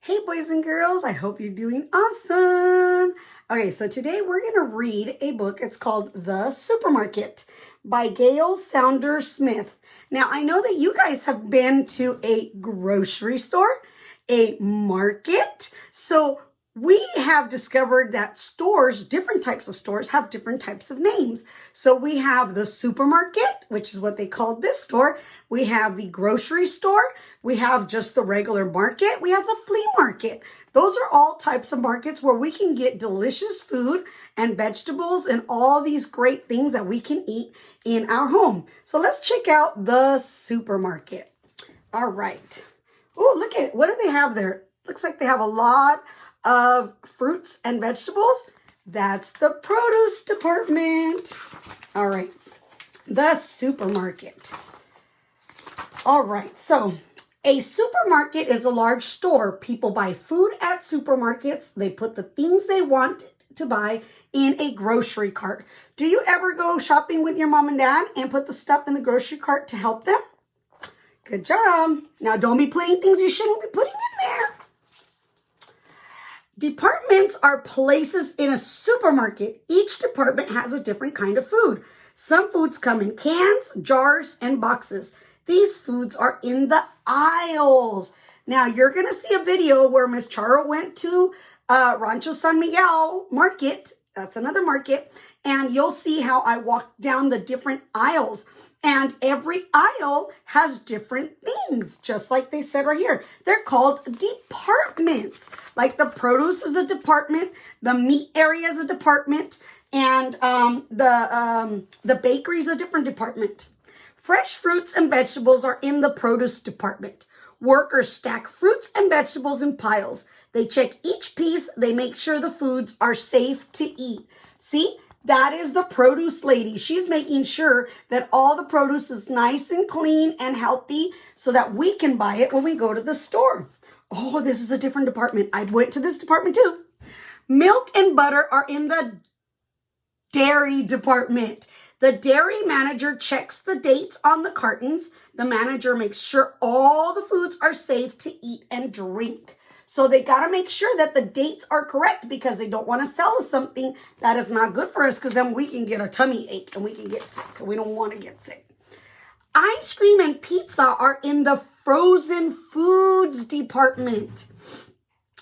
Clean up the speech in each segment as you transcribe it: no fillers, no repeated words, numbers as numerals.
Hey boys and girls, I hope you're doing awesome. Okay, so today we're going to read a book. It's called The Supermarket by Gail Saunders Smith. Now, I know that you guys have been to a grocery store, a market. So we have discovered that stores, different types of stores, have different types of names. So we have the supermarket, which is what they called this store. We have the grocery store. We have just the regular market. We have the flea market. Those are all types of markets where we can get delicious food and vegetables and all these great things that we can eat in our home. So let's check out the supermarket. All right. Oh, look at, what do they have there? Looks like they have a lot of fruits and vegetables. That's the produce department. All right. The supermarket. All right. So a supermarket is a large store. People buy food at supermarkets. They put the things they want to buy in a grocery cart. Do you ever go shopping with your mom and dad and put the stuff in the grocery cart to help them? Good job. Now don't be putting things you shouldn't be putting in there. Departments are places in a supermarket. Each department has a different kind of food. Some foods come in cans, jars, and boxes. These foods are in the aisles. Now, you're going to see a video where Miss Charo went to Rancho San Miguel Market. That's another market. And you'll see how I walked down the different aisles. And every aisle has different things, just like they said right here. They're called departments. Like the produce is a department, the meat area is a department, and the bakery is a different department. Fresh fruits and vegetables are in the produce department. Workers stack fruits and vegetables in piles. They check each piece. They make sure the foods are safe to eat. See? That is the produce lady. She's making sure that all the produce is nice and clean and healthy so that we can buy it when we go to the store. Oh, this is a different department. I went to this department too. Milk and butter are in the dairy department. The dairy manager checks the dates on the cartons. The manager makes sure all the foods are safe to eat and drink. So they got to make sure that the dates are correct because they don't want to sell us something that is not good for us because then we can get a tummy ache and we can get sick. We don't want to get sick. Ice cream and pizza are in the frozen foods department.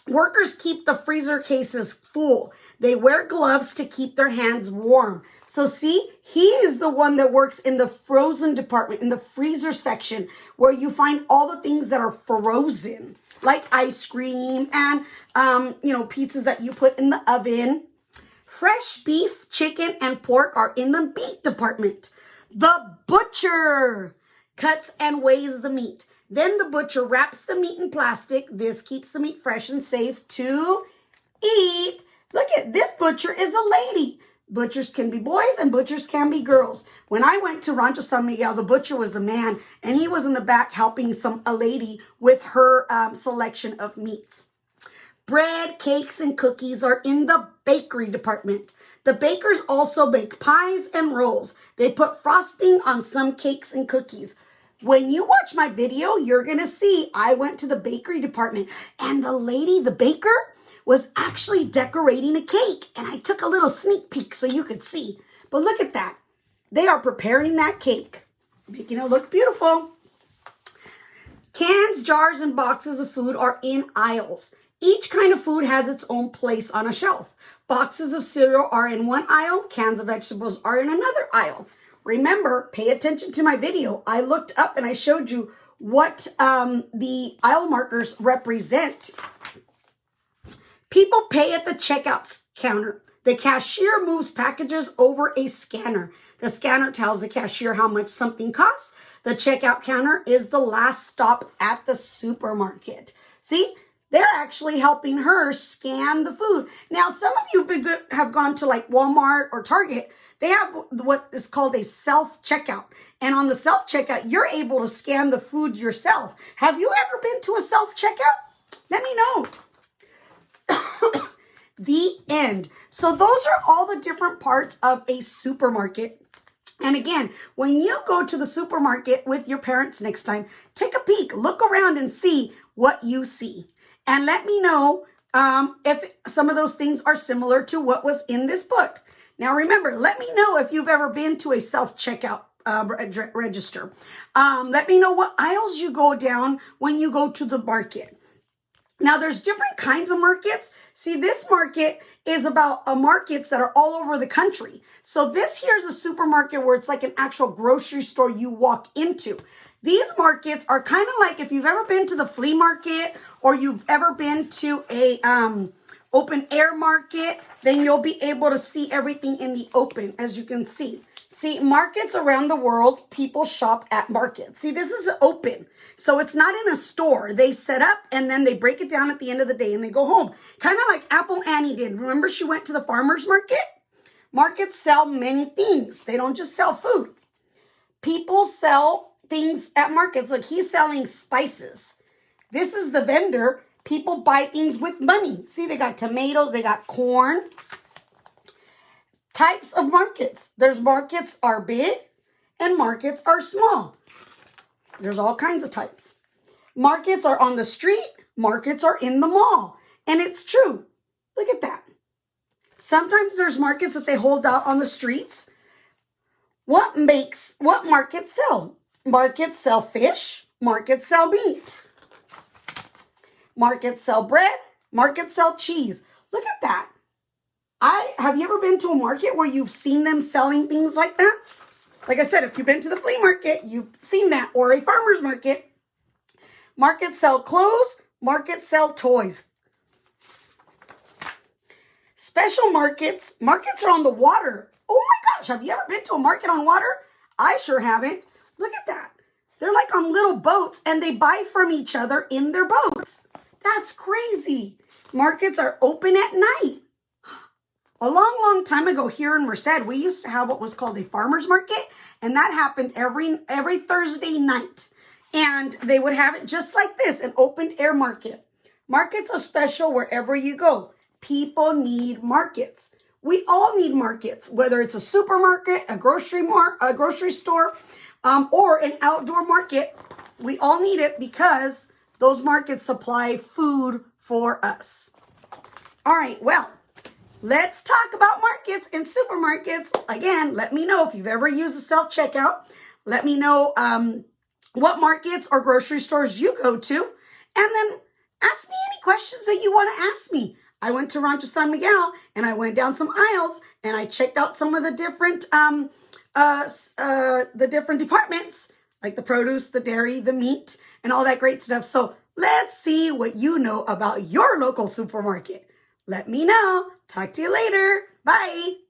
Workers keep the freezer cases full. They wear gloves to keep their hands warm. So see, he is the one that works in the frozen department, in the freezer section, where you find all the things that are frozen, like ice cream and, pizzas that you put in the oven. Fresh beef, chicken, and pork are in the meat department. The butcher cuts and weighs the meat. Then the butcher wraps the meat in plastic. This keeps the meat fresh and safe to eat. Look at this butcher is a lady. Butchers can be boys and butchers can be girls. When I went to Rancho San Miguel, the butcher was a man and he was in the back helping a lady with her selection of meats. Bread, cakes, and cookies are in the bakery department. The bakers also bake pies and rolls. They put frosting on some cakes and cookies. When you watch my video, you're going to see I went to the bakery department and the lady, the baker, was actually decorating a cake. And I took a little sneak peek so you could see. But look at that. They are preparing that cake, making it look beautiful. Cans, jars, and boxes of food are in aisles. Each kind of food has its own place on a shelf. Boxes of cereal are in one aisle. Cans of vegetables are in another aisle. Remember, pay attention to my video. I looked up and I showed you what the aisle markers represent. People pay at the checkout counter. The cashier moves packages over a scanner. The scanner tells the cashier how much something costs. The checkout counter is the last stop at the supermarket. See? They're actually helping her scan the food. Now, some of you have gone to like Walmart or Target. They have what is called a self-checkout. And on the self-checkout, you're able to scan the food yourself. Have you ever been to a self-checkout? Let me know. The end. So those are all the different parts of a supermarket. And again, when you go to the supermarket with your parents next time, take a peek, look around and see what you see. And let me know if some of those things are similar to what was in this book. Now, remember, let me know if you've ever been to a self-checkout register. Let me know what aisles you go down when you go to the market. Now, there's different kinds of markets. See, this market is about markets that are all over the country. So this here is a supermarket where it's like an actual grocery store you walk into. These markets are kind of like if you've ever been to the flea market or you've ever been to a open air market, then you'll be able to see everything in the open, as you can see. See, markets around the world, people shop at markets. See, this is open. So it's not in a store. They set up and then they break it down at the end of the day and they go home. Kind of like Apple Annie did. Remember she went to the farmer's market? Markets sell many things. They don't just sell food. People sell things at markets. Look, he's selling spices. This is the vendor. People buy things with money. See, they got tomatoes. They got corn. Types of markets. There's markets are big and markets are small. There's all kinds of types. Markets are on the street. Markets are in the mall. And it's true. Look at that. Sometimes there's markets that they hold out on the streets. What markets sell? Markets sell fish. Markets sell meat. Markets sell bread. Markets sell cheese. Look at that. Have you ever been to a market where you've seen them selling things like that? Like I said, if you've been to the flea market, you've seen that, or a farmer's market. Markets sell clothes. Markets sell toys. Special markets. Markets are on the water. Oh my gosh, have you ever been to a market on water? I sure haven't. Look at that. They're like on little boats and they buy from each other in their boats. That's crazy. Markets are open at night. A long, long time ago here in Merced, we used to have what was called a farmer's market, and that happened every Thursday night. And they would have it just like this, an open air market. Markets are special wherever you go. People need markets. We all need markets, whether it's a supermarket, a grocery store, or an outdoor market. We all need it because those markets supply food for us. All right, well, let's talk about markets and supermarkets. Again, let me know if you've ever used a self-checkout. Let me know what markets or grocery stores you go to. And then ask me any questions that you want to ask me. I went to Rancho San Miguel and I went down some aisles and I checked out some of the different departments, like the produce, the dairy, the meat, and all that great stuff. So let's see what you know about your local supermarket. Let me know. Talk to you later. Bye.